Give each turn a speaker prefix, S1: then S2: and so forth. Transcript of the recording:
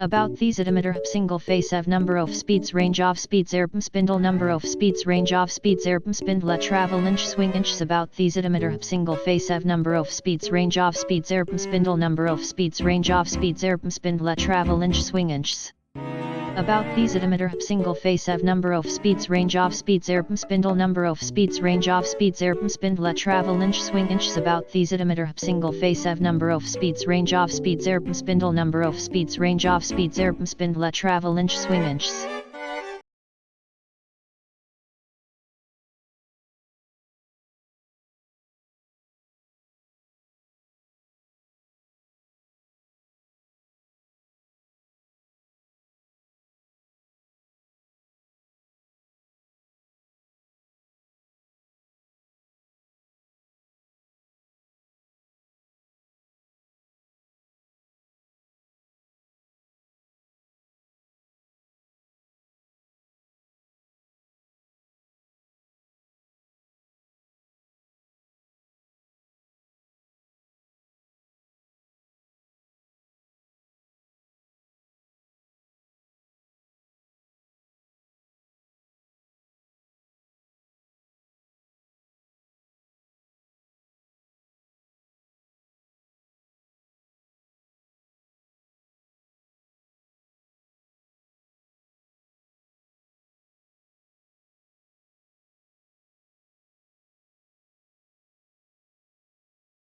S1: About these emitter single phase of number of speeds range of speeds RPM spindle number of speeds range of speeds RPM spindle travel inch swing inches about these emitter single phase of number of speeds range of speeds RPM spindle number of speeds range of speeds RPM spindle travel inch swing inches. About these emitter single phase of number of speeds range of speeds RPM spindle number of speeds range of speeds RPM spindle travel inch swing inches about these emitter single phase of number of speeds range of speeds RPM spindle number of speeds range of speeds RPM spindle travel inch swing inches.